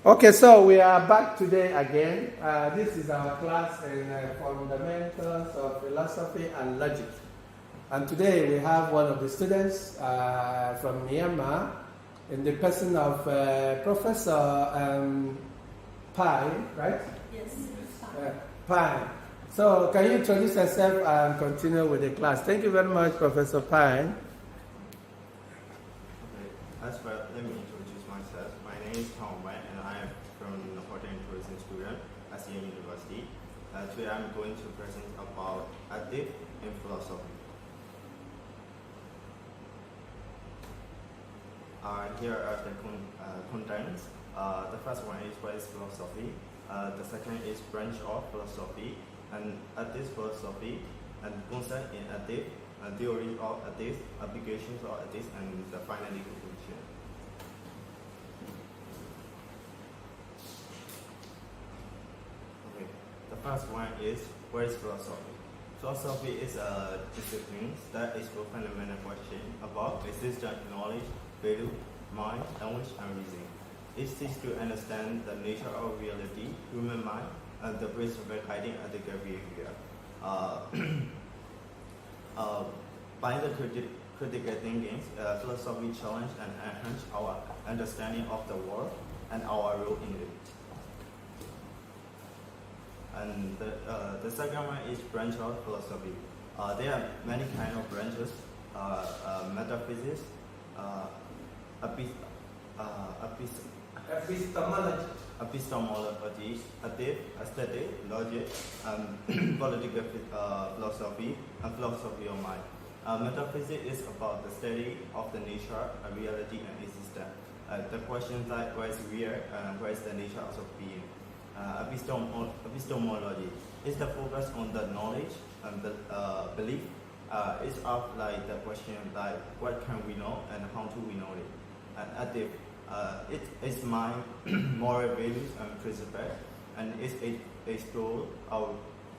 Okay, so we are back today again. This is our class in Fundamentals of Philosophy and Logic. And today we have one of the students from Myanmar in the person of Professor Pai, right? Yes. Pai. So can you introduce yourself and continue with the class? Thank you very much, Professor Pai. Okay. As well, let me introduce myself. My name is Tom Wang, and I am from the Hotel and Tourism student at Xi'an University. Today I'm going to present about ethics in philosophy. Here are the contents. The first one is what is philosophy. The second is branch of philosophy, and ethics philosophy, and concept in ethics, theory of ethics, applications of ethics, and the final conclusion. Okay, the first one is what is philosophy? Philosophy is a discipline that explores fundamental questions about existence, knowledge, value, mind, language, and reason. It seeks to understand the nature of reality, human mind, and the principle guiding ethical behavior. By the critical thinking, philosophy challenge and enhance our understanding of the world and our role in it. And the second one is branch of philosophy. There are many kinds of branches: metaphysics, epistemology, ethics, aesthetic, logic, political philosophy, and philosophy of mind. Metaphysics is about the study of the nature, reality, and existence. The questions like what is real and what is the nature of being. Epistemology is the focus on the knowledge and the belief. It's of like the question like what can we know and how do we know it. And ethics, it is my moral values and principles, and it's explore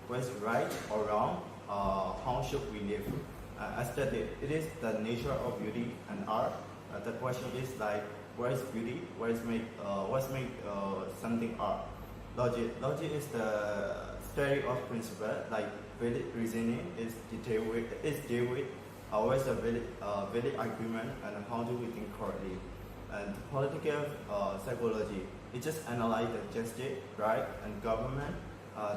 what's right or wrong, how should we live. Aesthetic, it is the nature of beauty and art. The question is like what is beauty, what's make something art. Logic is the study of principle, like valid reasoning is deal with what's the valid argument and how do we think correctly. And political psychology, it just analyze the justice, right, and government.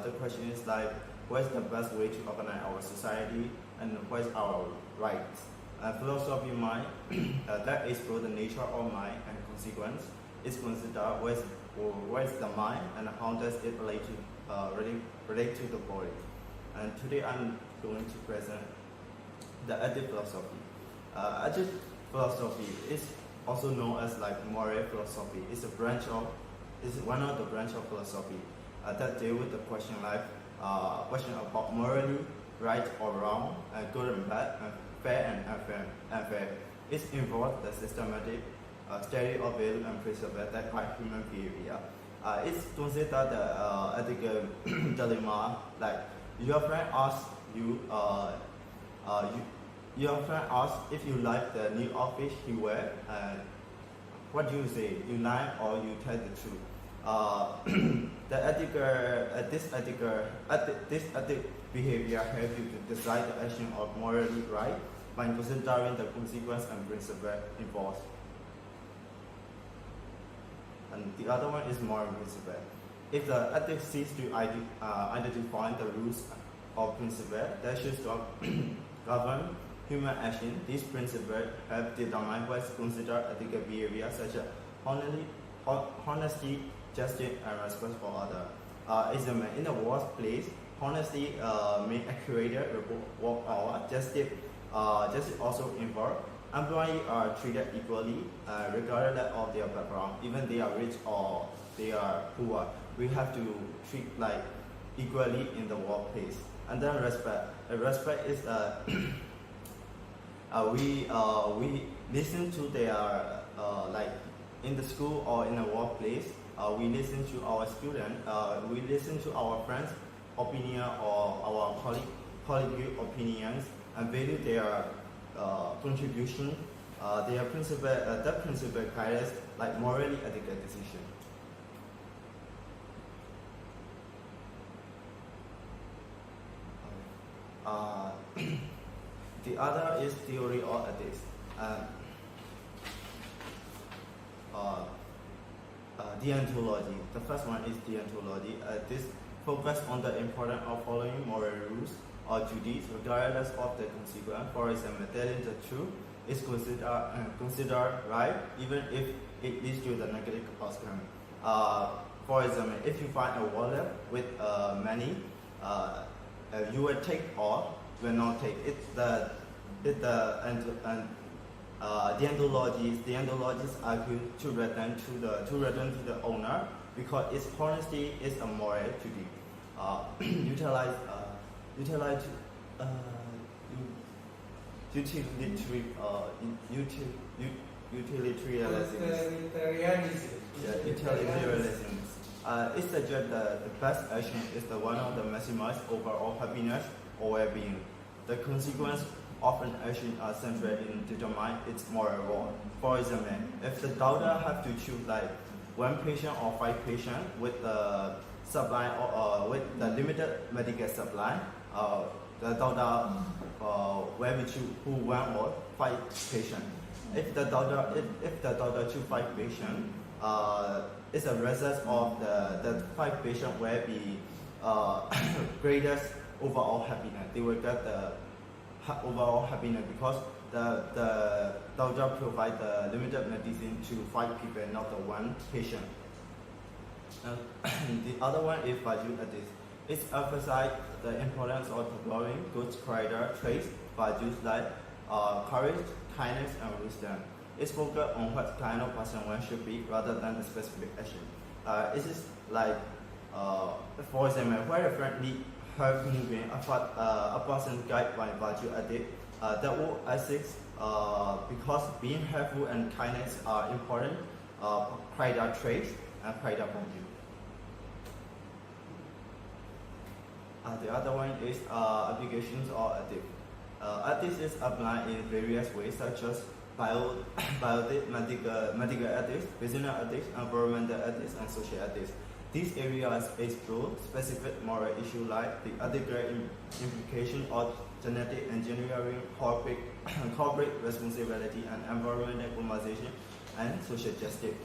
The question is like what's the best way to organize our society and what's our rights. Philosophy mind that explore the nature of mind and consequence is considered what's the mind and how does it relate to the body. And today I'm going to present the ethics philosophy. Ethics philosophy is also known as like moral philosophy. It's one of the branch of philosophy that deal with the question like question about morally right or wrong, good and bad, and fair and unfair. It involves the systematic study of value and principle that guide human behavior. It's considered the ethical dilemma. Like your friend asks your friend asks if you like the new outfit he wear. What do you say? You lie or you tell the truth? This ethical behavior helps you to decide the action of morally right by considering the consequence and principle involved. And the other one is moral principle. If the ethics seeks to identify the rules of principle that should govern human action, these principles help determine what is considered ethical behavior such as honesty, justice, and respect for others. Example, in the workplace, honesty means accurate work hour. Justice also involves employees are treated equally regardless of their background, even they are rich or they are poor. We have to treat like equally in the workplace. And then respect. Respect is we listen to their like in the school or in the workplace. We listen to our students. We listen to our friends' opinion or our colleague opinions and value their contribution. Their principle, that principle guides like morally ethical decision. Uh, the other is theory of ethics. Deontology. The first one is deontology. This focus on the importance of following moral rules or duties regardless of the consequence. For example, telling the truth is considered right even if it leads to the negative outcome. For example, if you find a wallet with money, you will take or will not take. Deontologists argue to return to the owner because its honesty is a moral duty. Utilitarianism. It suggests that the best action is the one of the maximize overall happiness or well-being. The consequence of an action are centered in determine its moral role. For example, if the doctor have to choose like 1 patient or 5 patients with the supply or with the limited medical supply, the doctor will choose who 1 or 5 patients. If the doctor choose 5 patients, it's a result of the 5 patients will be greatest overall happiness. They will get the overall happiness because the doctor provide the limited medicine to 5 people, not the 1 patient. The other one is value ethics. It emphasizes the importance of developing good character traits, values like courage, kindness, and wisdom. It's focused on what kind of person one should be rather than a specific action. It is like, for example, where a friendly help moving a person guided by value ethics. That will ethics because being helpful and kindness are important character traits and character value. The other one is applications of ethics. Ethics is applied in various ways such as bioethics, medical ethics, business ethics, environmental ethics, and social ethics. These areas explore specific moral issues like the ethical implication of genetic engineering, corporate responsibility, and environmental conservation and social justice.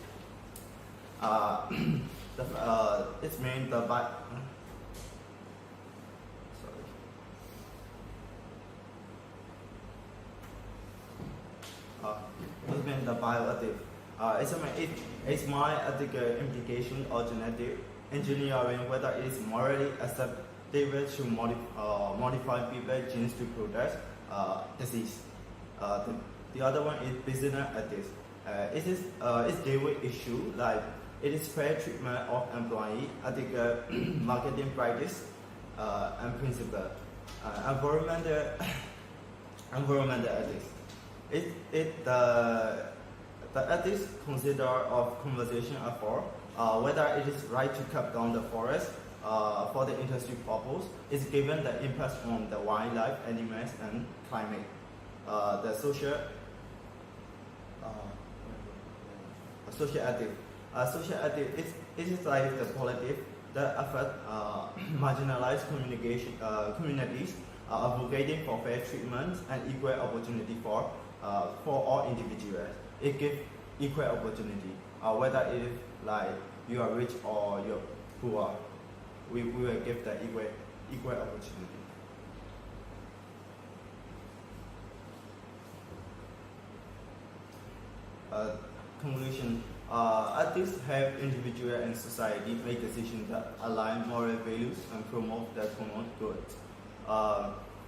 It's mean the bioethics. It's my ethical implication of genetic engineering, whether it is morally acceptable to modify people's genes to produce disease. The other one is business ethics. It's daily issue like it is fair treatment of employee, ethical marketing practice, and principle. Environmental ethics. The ethics consider of conservation effort, whether it is right to cut down the forest for the industry purpose, is given the impact on the wildlife, animals, and climate. The social ethics. Social ethics is like the politics that affect marginalized communities, advocating for fair treatment and equal opportunity for all individuals. It gives equal opportunity, whether it is like you are rich or you're poor. We will give the equal opportunity. Conclusion. Ethics help individual and society make decisions that align moral values and promote the common good.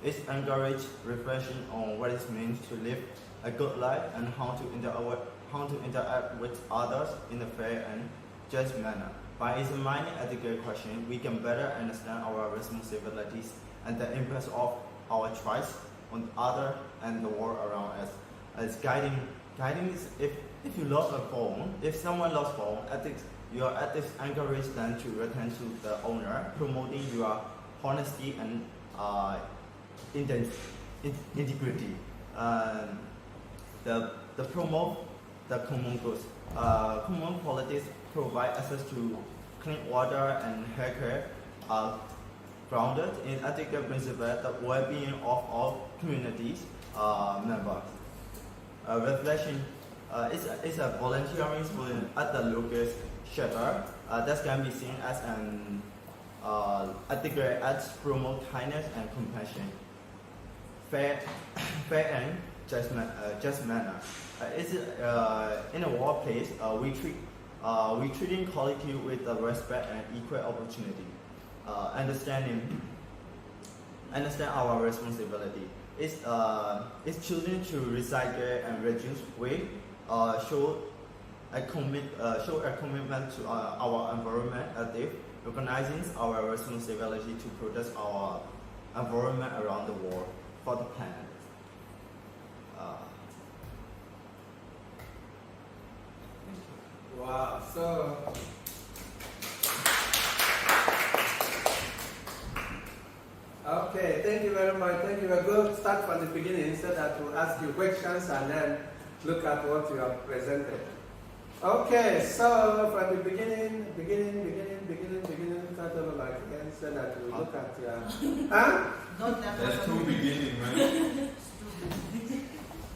It encourages reflection on what it means to live a good life and how to interact with others in a fair and just manner. By examining ethical questions, we can better understand our responsibilities and the impact of our choice on others and the world around us. As guiding is if you lost a phone, if someone lost phone, your ethics encourage them to return to the owner, promoting your honesty and integrity. The promote the common goods. Common politics provide access to clean water and healthcare, grounded in ethical principles, the well-being of all communities members. Reflection is a volunteering student at the local shelter that can be seen as an ethical acts promote kindness and compassion, fair and just manner. In a workplace, we treating colleagues with respect and equal opportunity. Understand our responsibility. It's choosing to recycle and reduce waste. Show a commitment to our environment ethics, recognizing our responsibility to protect our environment around the world for the planet. Wow, so okay, thank you very much. Thank you. We'll go start from the beginning so that we'll ask you questions and then look at what you have presented. Okay, so from the beginning, start over like again so that we look at your That's too beginning, man.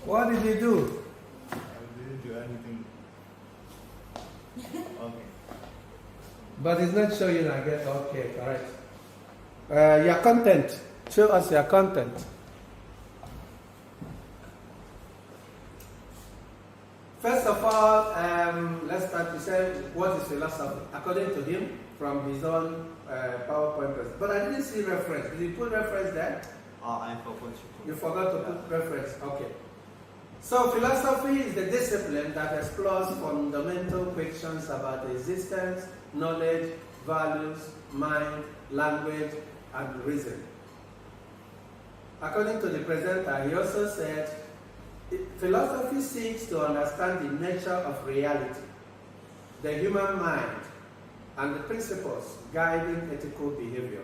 What did you do? I didn't do anything. Okay. But it's not showing again. Okay, correct. Your content. Show us your content. First of all, let's start to say what is philosophy according to him from his own PowerPoint presentation. But I didn't see reference. Did you put reference there? I forgot to put. You forgot to put reference. Okay. So philosophy is the discipline that explores fundamental questions about existence, knowledge, values, mind, language, and reason. According to the presenter, he also said, philosophy seeks to understand the nature of reality, the human mind, and the principles guiding ethical behavior.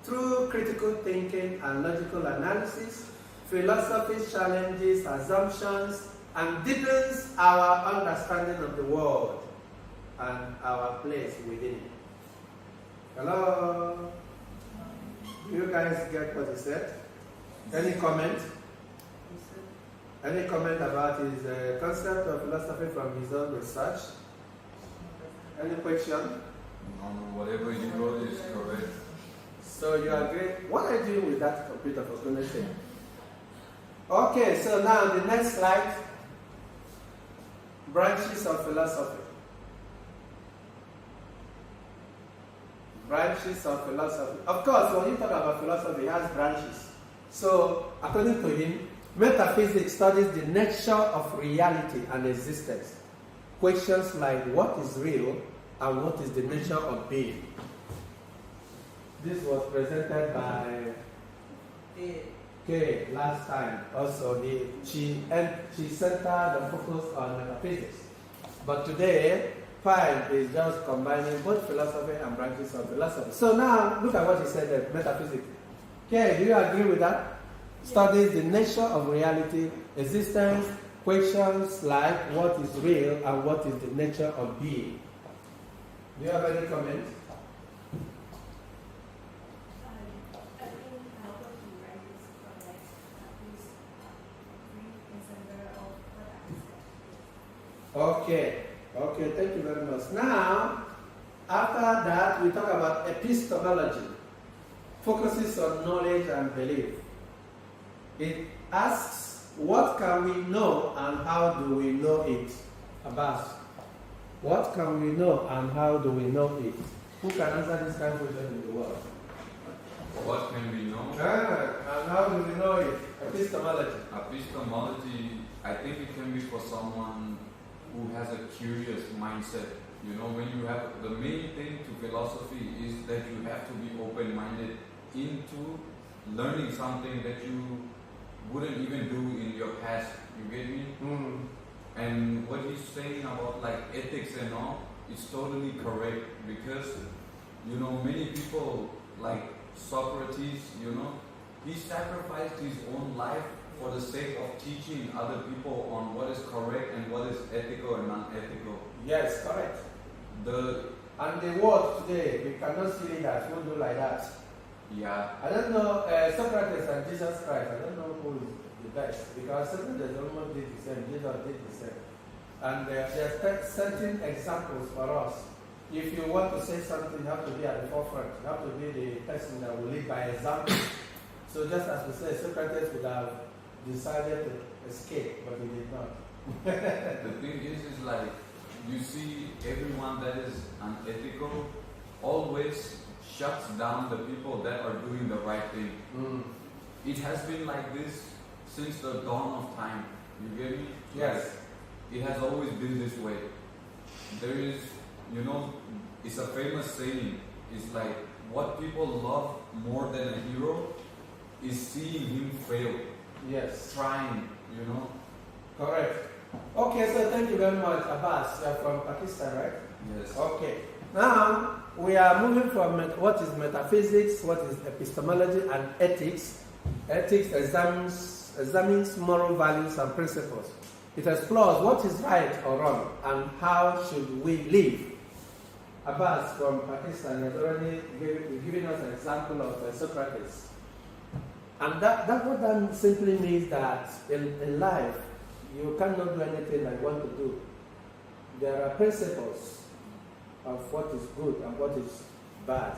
Through critical thinking and logical analysis, philosophy challenges assumptions and deepens our understanding of the world and our place within it. Hello? Do you guys get what he said? Any comment? Any comment about his concept of philosophy from his own research? Any question? Whatever you wrote is correct. So you agree? What are you doing with that computer for goodness sake? Okay, so now the next slide. Branches of philosophy. Branches of philosophy. Of course, when you talk about philosophy, it has branches. So, according to him, metaphysics studies the nature of reality and existence. Questions like what is real and what is the nature of being. This was presented by Kay last time. Also, she centered the focus on metaphysics. But today, 5 is just combining both philosophy and branches of philosophy. So now, look at what he said there, metaphysics. Kay, do you agree with that? Studies the nature of reality, existence, questions like what is real and what is the nature of being. Do you have any comments? I think Albert can write this for next at least brief example of what I said. Okay, thank you very much. Now, after that, we talk about epistemology. Focuses on knowledge and belief. It asks, what can we know and how do we know it? Abbas, what can we know and how do we know it? Who can answer this kind of question in the world? What can we know? And how do we know it? Epistemology. Epistemology, I think it can be for someone who has a curious mindset. You know, when you have, the main thing to philosophy is that you have to be open-minded into learning something that you wouldn't even do in your past. You get me? And what he's saying about like ethics and all, is totally correct, because, you know, many people like Socrates, you know, he sacrificed his own life for the sake of teaching other people on what is correct and what is ethical and non-ethical. Yes, correct. The And the world today, we cannot see leaders who do like that. Yeah. I don't know, Socrates and Jesus Christ, I don't know who is the best, because Socrates almost did the same, Jesus did the same. And there are certain examples for us. If you want to say something, you have to be at the forefront. You have to be the person that will lead by example. So just as we say, Socrates would have decided to escape, but he did not. The thing is like, you see everyone that is unethical always shuts down the people that are doing the right thing. It has been like this since the dawn of time. You get me? Yes. Like, it has always been this way. There is, it's a famous saying. It's like, what people love more than a hero is seeing him fail. Yes. Trying, Correct. Okay, so thank you very much, Abbas. You are from Pakistan, right? Yes. Okay. Now, we are moving from what is metaphysics, what is epistemology, and ethics. Ethics examines moral values and principles. It explores what is right or wrong and how should we live. Abbas from Pakistan has already given us an example of Socrates. And that simply means that in life, you cannot do anything that you want to do. There are principles of what is good and what is bad.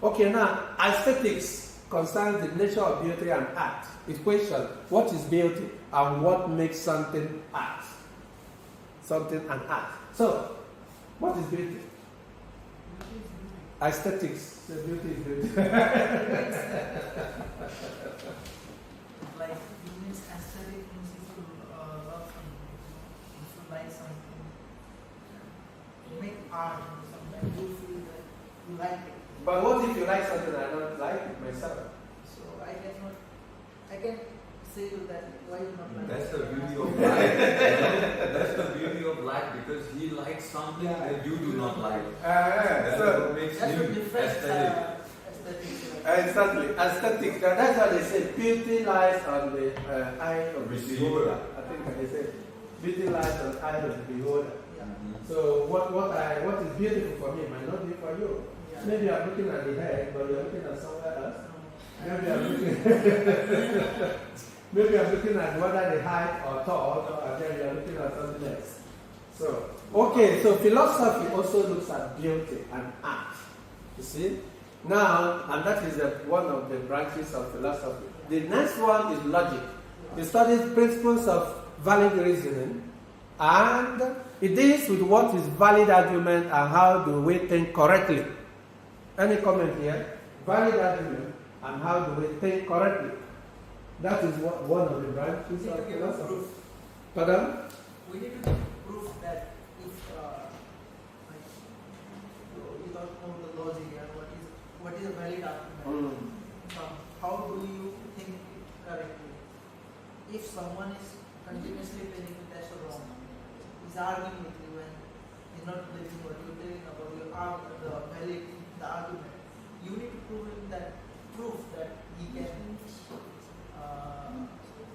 Okay, now, aesthetics concerns the nature of beauty and art. It questions what is beauty and what makes something art. Something an art. So, what is beauty? Aesthetics. So beauty is beauty. Like, it means aesthetic means if you love something, if you like something, you make art or something, you feel that you like it. But what if you like something I don't like it myself? So I can say you that why you not like That's it. the beauty of life. That's the beauty of life, because he likes something that you do not like. That's So, what makes That's a him different aesthetic. aesthetics. exactly. Aesthetics. That's why they say beauty lies on the eye of the beholder. I think they say beauty lies on the eye of the beholder. Yeah. So what is beautiful for me might not be for you. Yeah. Maybe I'm looking at the head, but you're looking at somewhere else. Maybe I'm looking. Maybe I'm looking at whether the height or tall, and then you're looking at something else. So, okay, so philosophy also looks at beauty and art. You see? Now, and that is one of the branches of philosophy. The next one is logic. It studies principles of valid reasoning, and it deals with what is valid argument and how do we think correctly. Any comment here? Valid argument and how do we think correctly? That is one of the branches of philosophy. Pardon? We need to prove that if like, you don't know the logic and what is a valid argument, how do you think it correctly? If someone is continuously telling you that's wrong, he's arguing with you and he's not believing what you're telling about the argument, you need to prove that he can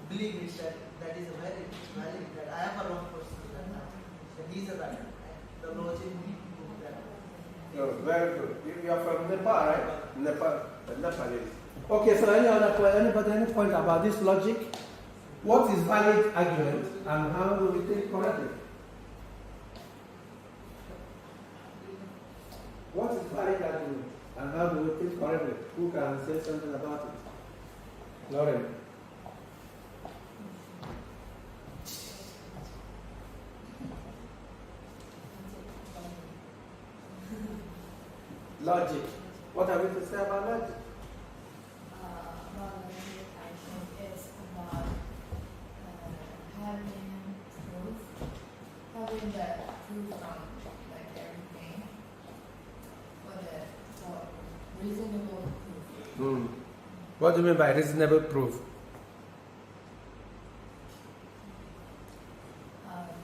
believe it, that is a valid, that I am a wrong person, that he is a right. And the logic need to prove that. Oh, very good. You are from Nepal, right? Nepalese. Okay, so anybody any point about this logic? What is valid argument and how do we think correctly? What is valid argument and how do we think correctly? Who can say something about it? Lauren. Logic. What are we to say about logic? About logic, I think it's about having the proof on like everything for reasonable proof. What do you mean by reasonable proof?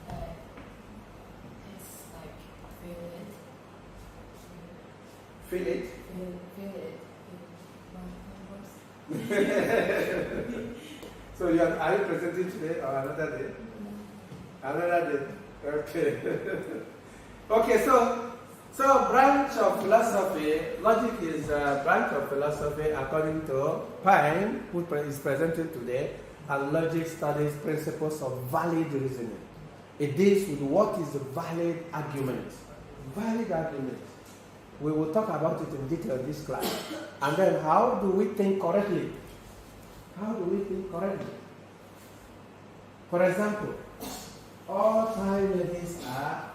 That it's like Feel it? feel it. It So are you presenting today or another day? Another day. Okay. Okay, so So, branch of philosophy, logic is a branch of philosophy according to Pine, who is presenting today, and logic studies principles of valid reasoning. It deals with what is a valid argument. Valid argument. We will talk about it in detail in this class. And then how do we think correctly? How do we think correctly? For example, all Thai ladies are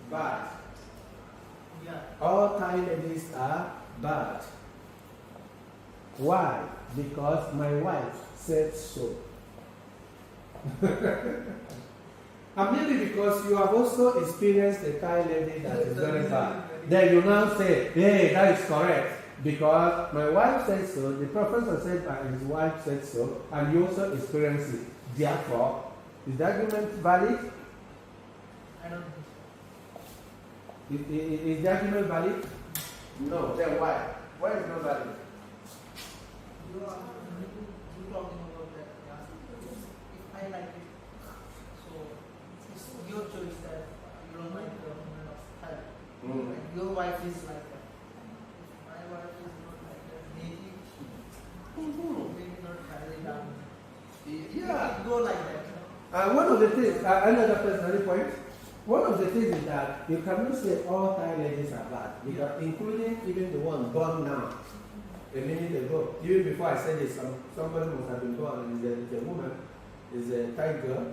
bad. Yeah. All Thai ladies are bad. Why? Because my wife said so. And maybe because you have also experienced a Thai lady that is very bad. Then you now say, hey, that is correct. Because my wife said so, the professor said and his wife said so, and you also experienced it. Therefore, is the argument valid? I don't think Is the argument valid? No. Then why? Why is it not valid? you are talking about that. Yeah. If I like it, so it's your choice that you don't like the woman of Thai. And your wife is like that. If my wife is not like that, maybe not highly down. Yeah. It go like that. One of the things, another personal point, one of the things is that you cannot say all Thai ladies are bad, because including even the one born now, a minute ago. Even before I said this, somebody must have been born, and it's a woman, is a Thai girl,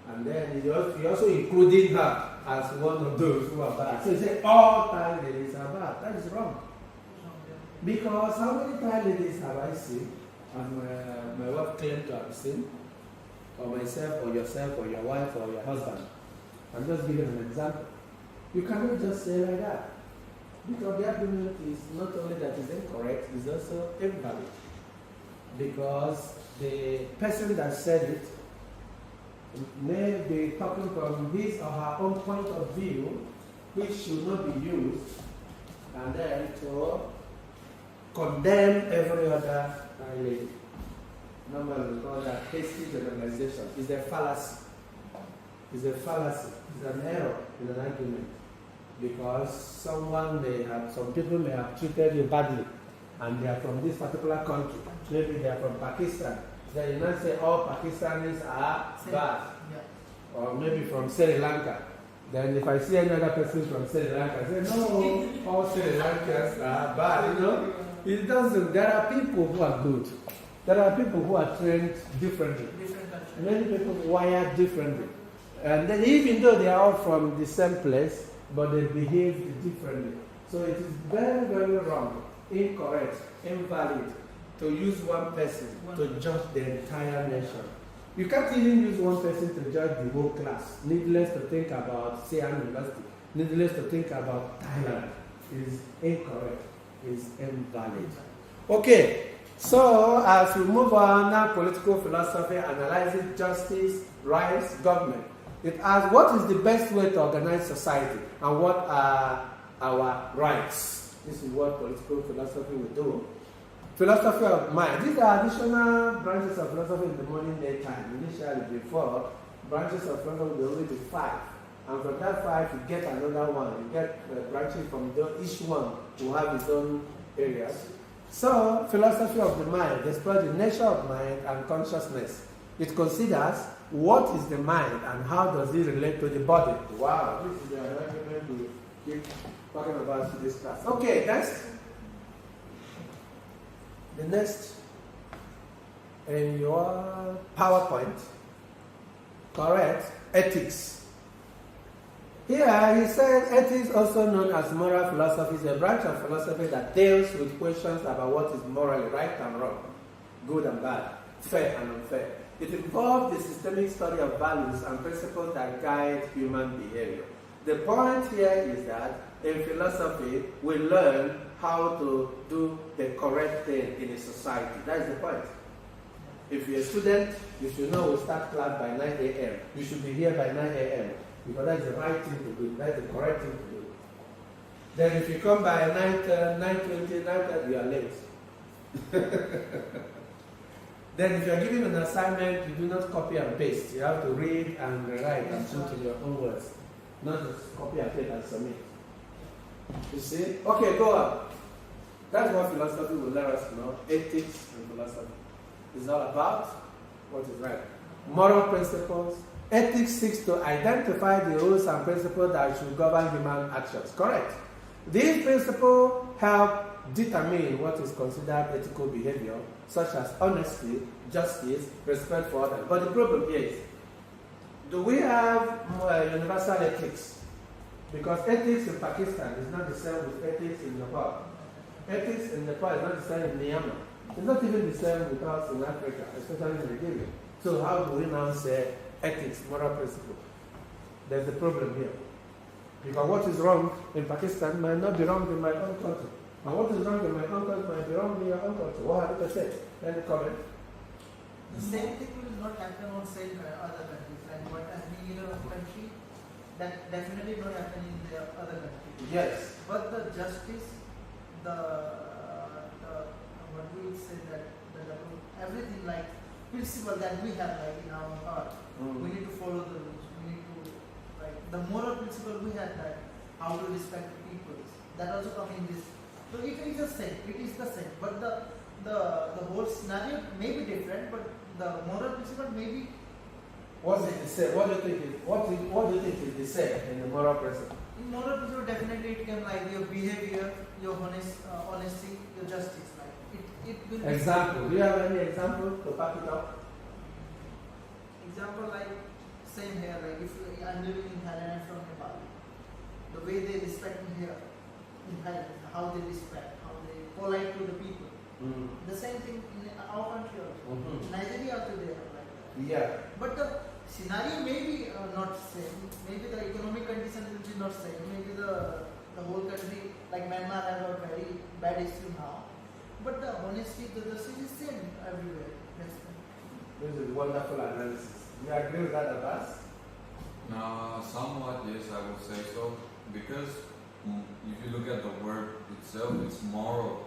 and then he also included her as one of those who are bad. So he said all Thai ladies are bad. That is wrong. Because how many Thai ladies have I seen, and my wife claimed to have seen, or myself, or yourself, or your wife, or your husband? I'm just giving an example. You cannot just say like that. Because the argument is not only that it's incorrect, it's also invalid. Because the person that said it may be talking from his or her own point of view, which should not be used, and then to condemn every other lady. Normally we call that hasty generalization. It's a fallacy. It's a fallacy. It's an error in an argument. Because some people may have treated you badly, and they are from this particular country. Maybe they are from Pakistan. Then you not say all Pakistanis are bad. Yeah. Or maybe from Sri Lanka. Then if I see any other person from Sri Lanka, I say, no, all Sri Lankans are bad, you know. It doesn't. There are people who are good. There are people who are trained differently. Different culture. Many people wired differently. And then even though they are all from the same place, but they behave differently. So it is very, very wrong, incorrect, invalid to use one person to judge the entire nation. You can't even use one person to judge the whole class. Needless to think about Xi'an University. Needless to think about Thailand. Is incorrect. Is invalid. Okay, so as we move on now, political philosophy analyzes justice, rights, government. It asks what is the best way to organize society and what are our rights. This is what political philosophy will do. Philosophy of mind. These are additional branches of philosophy in the modern day time. Initially, before, branches of philosophy will only be 5. And from that 5, you get another one. You get branches from each one will have its own areas. So, philosophy of the mind explores the nature of mind and consciousness. It considers what is the mind and how does it relate to the body. Wow, this is the argument we keep talking about in this class. Okay, next. The next in your PowerPoint, correct, ethics. Here he said ethics, also known as moral philosophy, is a branch of philosophy that deals with questions about what is morally right and wrong, good and bad, fair and unfair. It involves the systemic study of values and principles that guide human behavior. The point here is that in philosophy, we learn how to do the correct thing in a society. That is the point. If you're a student, you should know we start class by 9 a.m. You should be here by 9 a.m. because that's the right thing to do. That's the correct thing to do. Then if you come by 9:20, 9:30, you are late. Then if you are given an assignment, you do not copy and paste. You have to read and rewrite and put in your own words. Not just copy and paste and submit. You see? Okay, go on. That's what philosophy will let us know. Ethics and philosophy is all about what is right. Moral principles. Ethics seeks to identify the rules and principles that should govern human actions. Correct. These principles help determine what is considered ethical behavior, such as honesty, justice, respect for others. But the problem is, do we have universal ethics? Because ethics in Pakistan is not the same with ethics in Nepal. Ethics in Nepal is not the same in Myanmar. It's not even the same with us in Africa, especially in Nigeria. So how do we now say ethics, moral principle? There's a problem here. Because what is wrong in Pakistan might not be wrong in my own country. And what is wrong in my own country might be wrong in your own country. What have you to say? Any comment? The same thing will not happen on same other countries. And what happening in our country, that definitely not happen in the other country. Yes. But the justice, the what we would say that everything like principle that we have like in our heart, we need to follow the rules. We need to like the moral principle we have that how to respect people. That also come in this. So it is the same. It is the same. But the whole scenario may be different, but the moral principle may be. What's it the same? What do you think is the same in the moral principle? In moral principle, definitely it can like your behavior, your honesty, your justice. Like it will. Example. Do you have any example to back it up? Example like same here. Like if I'm living in Thailand, I'm from Nepal. The way they respect me here in Thailand, how they respect, how they polite to the people. The same thing in our country also. In Nigeria also they have like that. Yeah. But the scenario may be not same. Maybe the economic condition will be not same. Maybe the whole country, like Myanmar, have a very bad issue now. But the honesty, the justice is same everywhere. Yes. This is wonderful analysis. You agree with that, Abbas? Somewhat, yes, I would say so. Because if you look at the word itself, it's moral.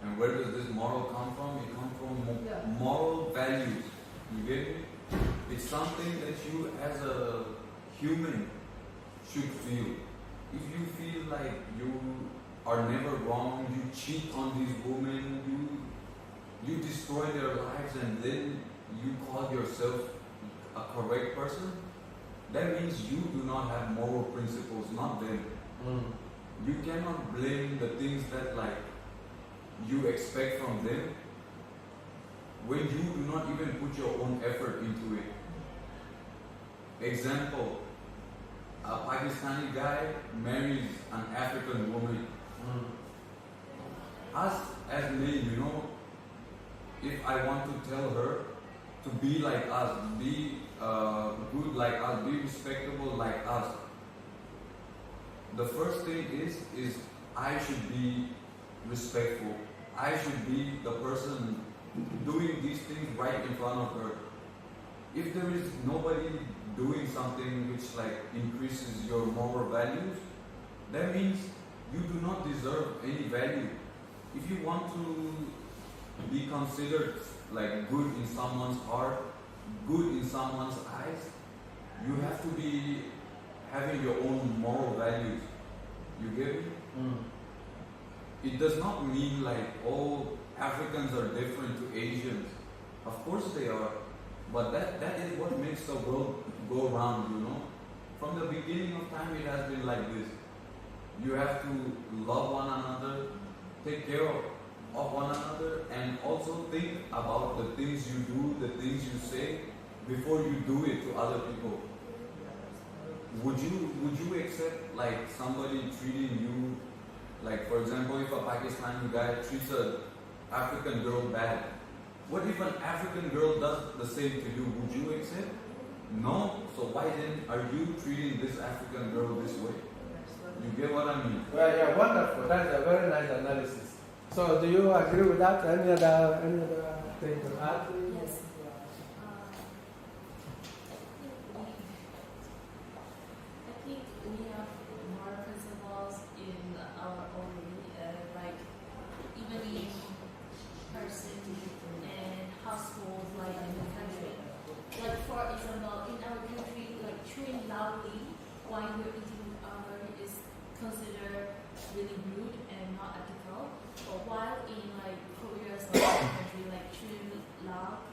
And where does this moral come from? It comes from moral values. You get me? It's something that you as a human should feel. If you feel like you are never wrong, you cheat on these women, you destroy their lives, and then you call yourself a correct person, that means you do not have moral principles, not them. You cannot blame the things that like you expect from them when you do not even put your own effort into it. Example, a Pakistani guy marries an African woman. Us as men, if I want to tell her to be like us, be good like us, be respectable like us, the first thing is I should be respectful. I should be the person doing these things right in front of her. If there is nobody doing something which like increases your moral values, that means you do not deserve any value. If you want to be considered like good in someone's heart, good in someone's eyes, you have to be having your own moral values. You get me? It does not mean like, oh, Africans are different to Asians. Of course they are. But that is what makes the world go round, From the beginning of time it has been like this. You have to love one another, take care of one another, and also think about the things you do, the things you say, before you do it to other people. Would you accept like somebody treating you, like for example, if a Pakistani guy treats an African girl bad, what if an African girl does the same to you? Would you accept? No. So why then are you treating this African girl this way? You get what I mean? Well, yeah, wonderful. That's a very nice analysis. So, do you agree with that? Any other thing to add? Yes. I think we have moral principles in our own, like even in person and household, like in the country. Like for example, in our country, like chewing loudly while you're eating is considered really rude and not ethical. But while in like Korea or some country like Chulak,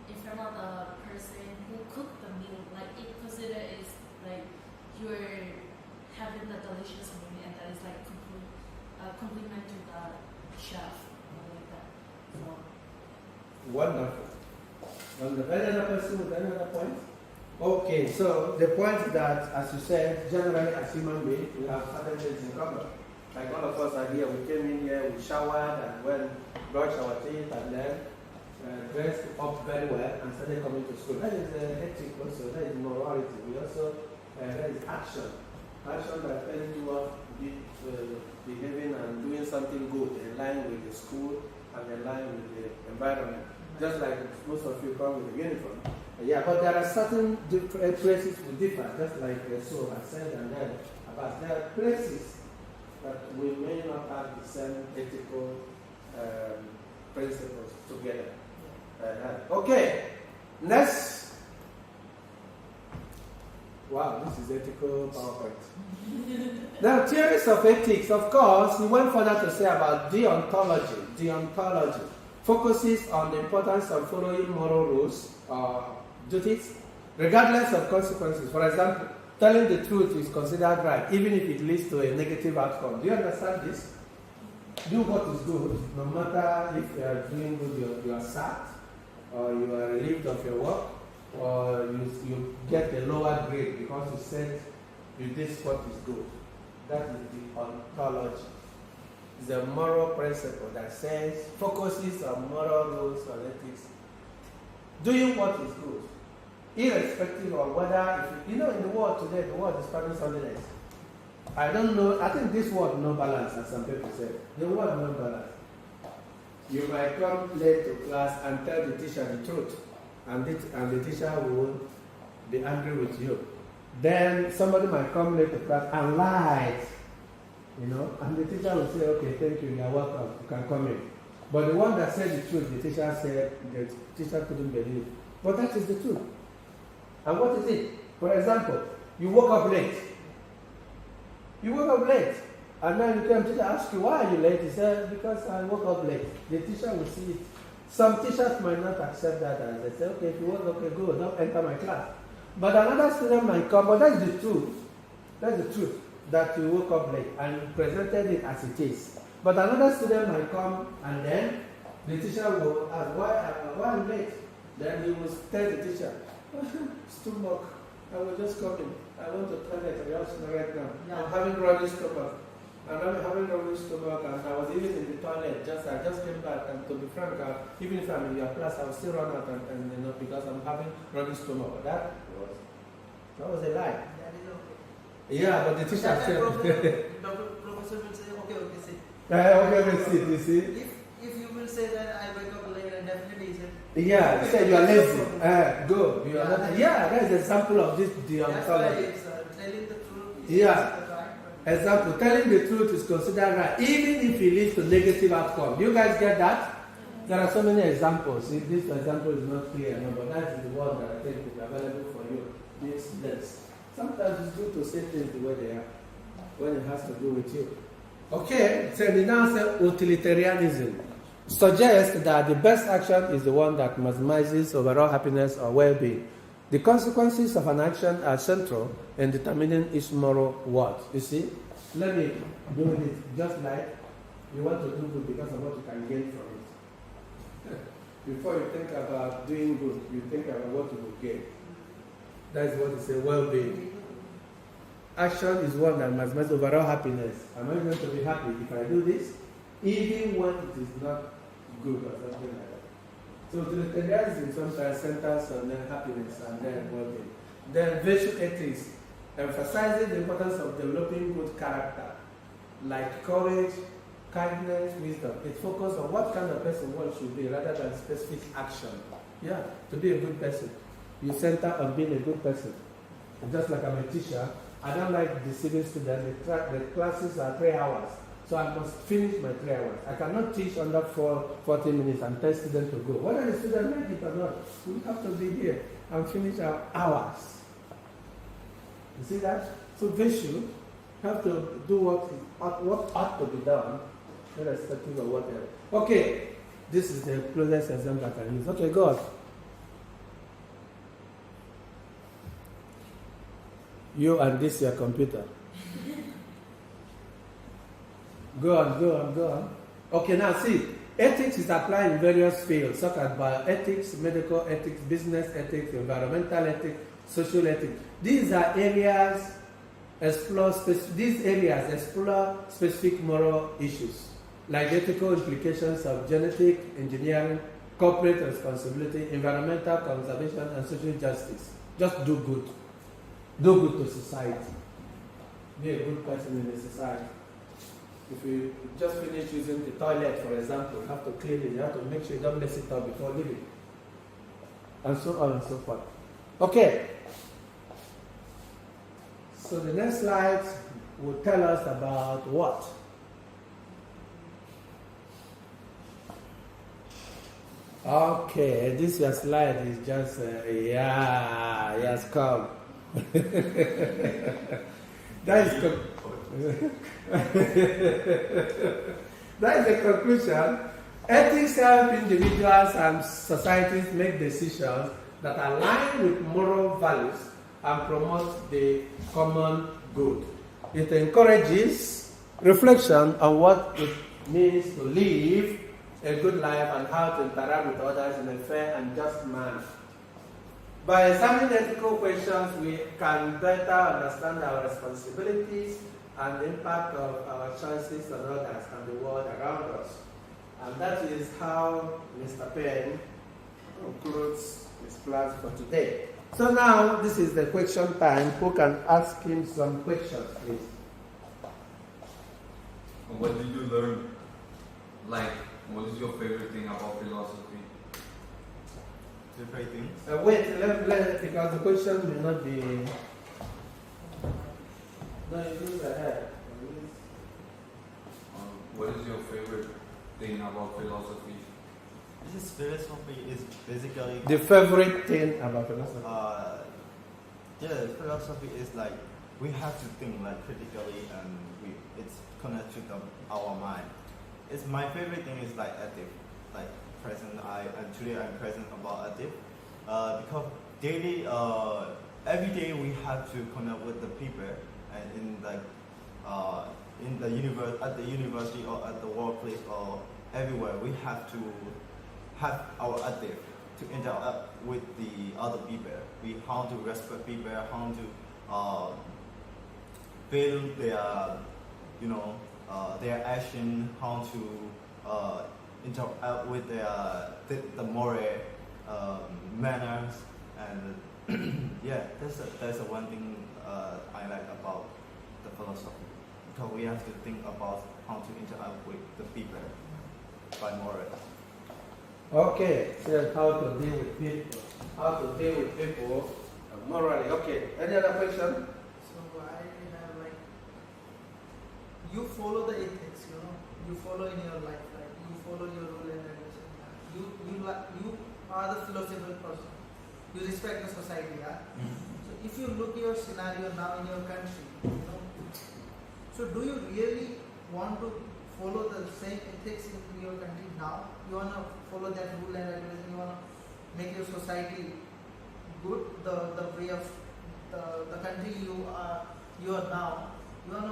in front of the person who cooked the meal, like it considered is like you're having the delicious meal and that is like compliment to the chef or like that. So Wonderful. Wonderful. Any other person with any other point? Okay, so the point is that, as you said, generally as human beings, we have certain things in common. Like all of us are here, we came in here, we showered and went, brushed our teeth and then dressed up very well and started coming to school. That is ethic also, that is morality. We also, that is action. Action that telling you what behaving and doing something good in line with the school and in line with the environment. Just like most of you come with a uniform. Yeah, but there are certain places we differ, just like so I said and then about there are places that we may not have the same ethical principles together. Okay, next. Wow, this is ethical PowerPoint. Now, theories of ethics, of course, we went further to say about deontology. Deontology focuses on the importance of following moral rules or duties, regardless of consequences. For example, telling the truth is considered right, even if it leads to a negative outcome. Do you understand this? Do what is good, no matter if you are doing good, you are sacked, or you are relieved of your work, or you get a lower grade because you said you did what is good. That is the ontology. It's a moral principle that says, focuses on moral rules or ethics. Doing what is good, irrespective of whether, in the world today, the world is spending holiness. I don't know, I think this word no balance, as some people say. The word no balance. You might come late to class and tell the teacher the truth, and the teacher will be angry with you. Then somebody might come late to class and lie, and the teacher will say, okay, thank you, you are welcome, you can come in. But the one that said the truth, the teacher said the teacher couldn't believe. But that is the truth. And what is it? For example, you woke up late. You woke up late. And then the teacher asks you, why are you late? He said, because I woke up late. The teacher will see it. Some teachers might not accept that as they say, okay, if you woke up, okay, good, don't enter my class. But another student might come, but that's the truth. That's the truth, that you woke up late and you presented it as it is. But another student might come and then the teacher will ask, why I'm late? Then he will tell the teacher, stomach, I was just coming. I want to toilet right now. I'm having running stomach. And I'm having running stomach and I was even in the toilet. I just came back, and to be frank, even if I'm in your class, I will still run out and because I'm having running stomach. But that was a lie. That is okay. Yeah, but the teacher That said professor will say, okay, sit. okay, sit, you see. If you will say that I wake up late, and definitely he said. Yeah, say you are lazy. Go. You are not. Yeah, that is an example of this deontology. That's why it's telling the truth. Yeah. Example, telling the truth is considered right, even if it leads to negative outcome. Do you guys get that? There are so many examples. If this example is not clear, but that is the one that I think is available for you. These students. Sometimes it's good to say things the way they are, when it has to do with you. Okay, so the now say utilitarianism suggests that the best action is the one that maximizes overall happiness or well-being. The consequences of an action are central in determining its moral worth. You see, let me do it just like you want to do good because of what you can gain from it. Before you think about doing good, you think about what you will gain. That's what is a well-being. Action is one that maximizes overall happiness. Am I going to be happy if I do this, even when it is not good or something like that? So utilitarianism sometimes centers on happiness and then well-being. Then virtue ethics emphasizes the importance of developing good character, like courage, kindness, wisdom. It focuses on what kind of person one should be rather than specific action. Yeah, to be a good person. You center on being a good person. And just like I'm a teacher, I don't like deceiving students. The classes are 3 hours. So I must finish my 3 hours. I cannot teach under 40 minutes and tell students to go. Whether the student like it or not, we have to be here and finish our hours. You see that? So virtue have to do what ought to be done, irrespective of whatever. Okay, this is the closest example I can use. Okay, go on. You and this your computer. Go on. Okay, now see, ethics is applied in various fields, such as bioethics, medical ethics, business ethics, environmental ethics, social ethics. These areas explore specific moral issues, like ethical implications of genetic engineering, corporate responsibility, environmental conservation, and social justice. Just do good. Do good to society. Be a good person in the society. If you just finish using the toilet, for example, you have to clean it, you have to make sure you don't mess it up before leaving. And so on and so forth. Okay. So the next slide will tell us about what? Okay, this your slide is just, yes, come. That is the conclusion. Ethics help individuals and societies make decisions that align with moral values and promote the common good. It encourages reflection on what it means to live a good life and how to interact with others in a fair and just manner. By examining ethical questions, we can better understand our responsibilities and the impact of our choices on others and the world around us. And that is how Mr. Penn concludes his class for today. So now, this is the question time. Who can ask him some questions, please? What did you learn? Like, what is your favorite thing about philosophy? Different things. Wait, because the question may not be... No, it is ahead. What is your favorite thing about philosophy? This philosophy is basically The favorite thing about philosophy? philosophy is like we have to think like critically, and it's connected to our mind. It's my favorite thing is like ethics, like present. Today I'm present about ethics because daily, every day we have to connect with the people, and in the universe, at the university or at the workplace or everywhere, we have to have our ethics to interact with the other people. We how to respect people, how to build their, their action, how to interact with the moral manners, and that's the one thing I like about the philosophy, because we have to think about how to interact with the people by moral. Okay, so how to deal with people, morally. Okay, any other question? So I have like, you follow the ethics, you follow in your life, right? You follow your rule and regulation. You are the philosophical person. You respect the society, yeah. So if you look your scenario now in your country, so do you really want to follow the same ethics in your country now? You want to follow that rule and regulation? You want to make your society good, the way of the country you are now? You want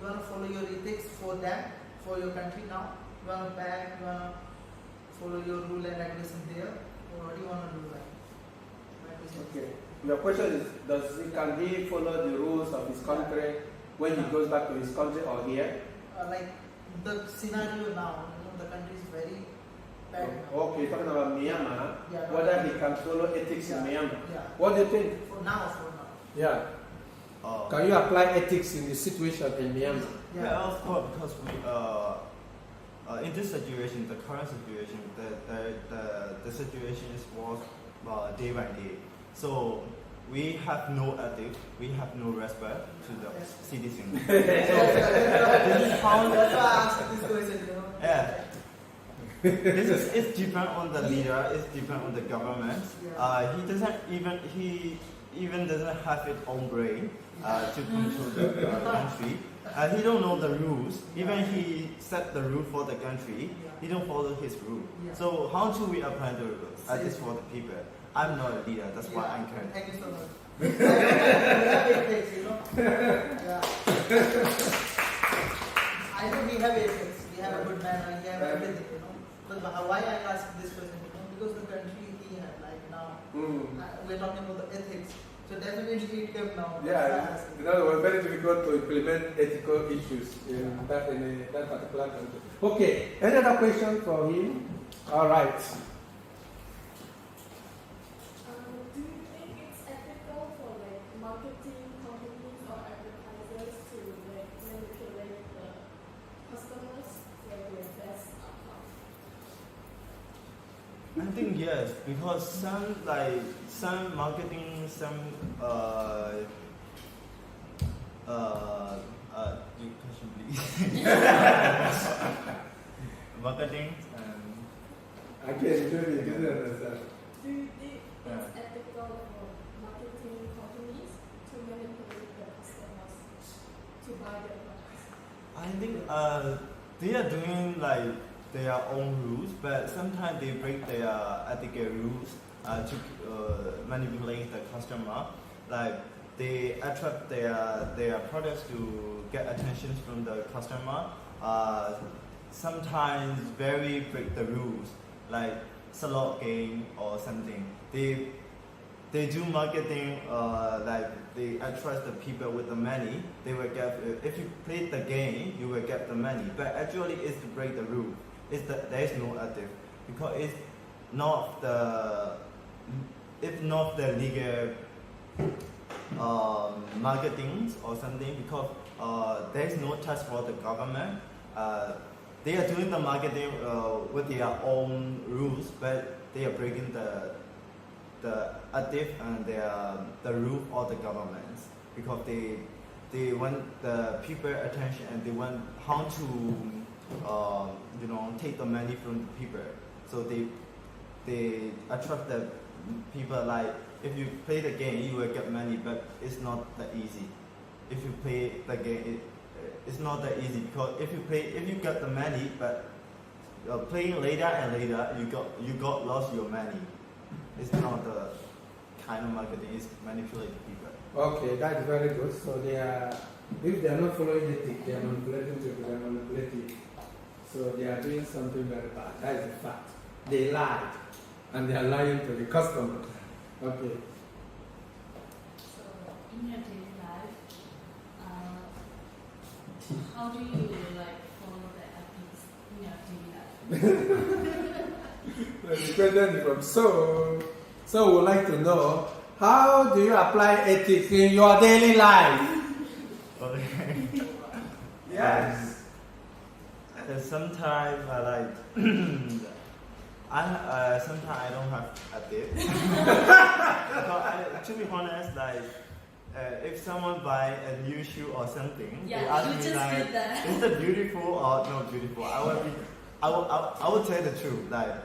to follow your ethics for them, for your country now? You want to back? You want to follow your rule and regulation there, or what do you want to do? Okay. Your question is, can he follow the rules of his country when he goes back to his country or here? Like the scenario now, the country is very bad now. Okay, talking about Myanmar, Yeah, whether he can follow ethics in Myanmar. Yeah. What do you think? For now. Yeah. Can you apply ethics in the situation in Myanmar? Yeah, of course, because we in this situation, the current situation, the situation is worse day by day. So we have no ethics, we have no respect to the citizens. So this is how. That's why I asked this question. Yeah. It's depend on the leader. It's depend on the government. Yeah. He doesn't even even doesn't have its own brain to control the country. He don't know the rules. Even he set the rule for the country, he don't follow his rule. Yeah. So how do we apply the rules? This for the people. I'm not a leader. That's why I'm kind. Thank you so much. We have ethics, you know. Yeah. I know we have ethics. We have a good manner. We have everything, you know. But why I ask this question, you know, because the country he had, like now, we're talking about the ethics. So definitely it came now. Yeah, you know, it was very difficult to implement ethical issues in that particular country. Okay, any other question for him? All right. Do you think it's ethical for like marketing companies or advertisers to like manipulate the customers for their best outcome? I think yes, because some marketing, some you question please. Marketing Again, Julie, you didn't understand. Do you think it's ethical for marketing companies to manipulate the customers to buy their products? I think they are doing like their own rules, but sometimes they break their ethical rules to manipulate the customer. Like they attract their products to get attention from the customer. Sometimes very break the rules, like slot game or something. They do marketing like they attract the people with the money. They will get if you play the game, you will get the money. But actually, it's to break the rule. There is no ethic because it's not the legal marketing or something because there is no tax for the government. They are doing the marketing with their own rules, but they are breaking the ethic and the rule of the governments because they want the people attention and they want how to take the money from the people. So they attract the people like if you play the game you will get money, but it's not that easy. If you play the game, it's not that easy because if you get the money, but playing later and later you got lost your money. It's not the kind of marketing. It's manipulating people. Okay, that's very good. So if they are not following ethics, they are manipulating people. They are manipulating. So they are doing something very bad. That is a fact. They lied, and they are lying to the customer. Okay. So in your daily life, how do you like follow the ethics in your daily life? The question is from So would like to know, how do you apply ethics in your daily life? Okay. Yes. Sometimes I like sometimes I don't have ethics. To be honest, like if someone buy a new shoe or something, they ask you me just like, did that. is it beautiful or not beautiful? I will tell the truth. Like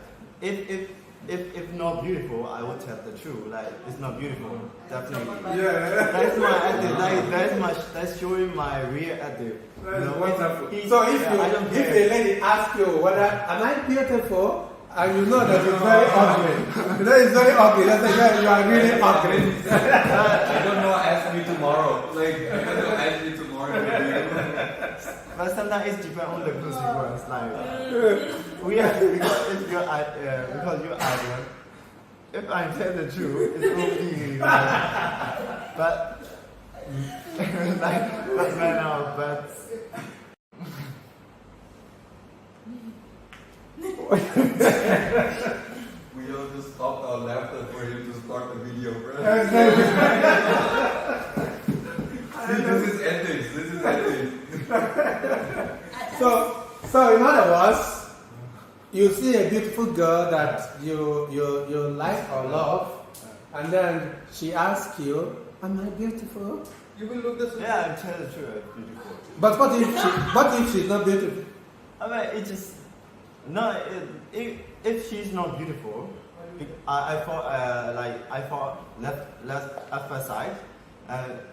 if not beautiful, I will tell the truth. Like it's not beautiful, definitely. Yeah. That's my attitude. That's showing my real attitude. That's wonderful. He- So I don't if care. the lady asks you whether am I beautiful, and you know that it's very ugly, you know it's very ugly. That's like, yeah, you are really ugly. I don't know. Ask me tomorrow. Like I don't know. Ask me tomorrow. But sometimes it's depend on the consequence. Like we have because if you're because you're Asian, if I tell the truth, it will be like, but but right now, but. We all just stopped our laughter for him to start the video, bro. See, this is ethics. This is ethics. So in other words, you see a beautiful girl that you like or love, and then she asks you, "Am I beautiful?" You will look the same. Yeah, I'm telling the truth. It's beautiful. But what if she's not beautiful? I mean, it just no. If she's not beautiful, I thought let's emphasize,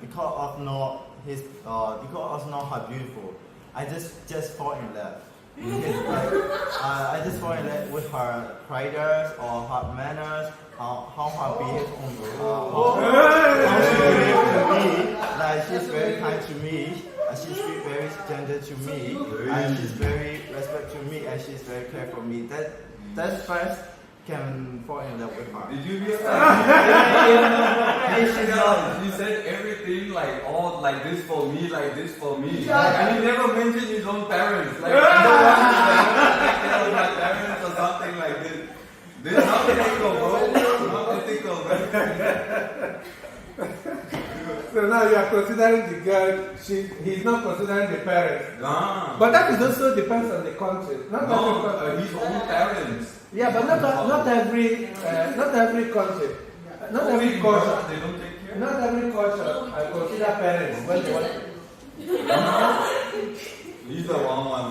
because of not her beautiful, I just fall in love. I just fall in love with her characters or her manners, how her behaves how she behaves to me. Like she's very kind to me, and she's very gentle to me, and she's very respect to me, and she's very care for me. That first can fall in love with her. Did you hear He said everything like this for me, like this for me. And he never mentioned his own parents. Like, you know what? Take care of my parents or something like this. This is not ethical, bro. Not ethical, So now you are considering the girl, he's not considering the parents. Nah. But that is also depends on the country. Not every country. His own parents. Yeah, but not every country, not every culture. They don't take care. Not every culture I consider parents when they want. He's the wrong one.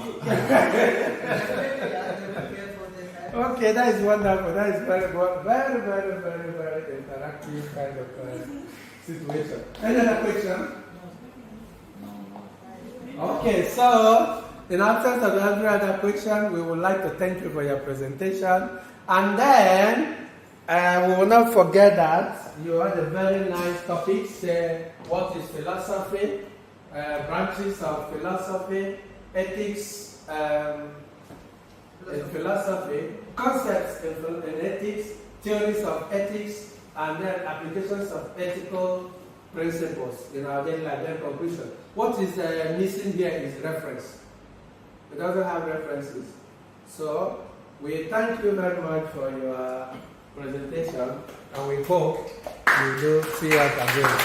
Okay, that is wonderful. That is very interactive kind of situation. Any other question? Okay, so in absence of every other question, we would like to thank you for your presentation. And then we will not forget that you had a very nice topic, say what is philosophy, branches of philosophy, ethics in philosophy, concepts in ethics, theories of ethics, and then applications of ethical principles in our daily life. Then conclusion. What is missing here is reference. It doesn't have references. So we thank you very much for your presentation, and we hope you do see us again.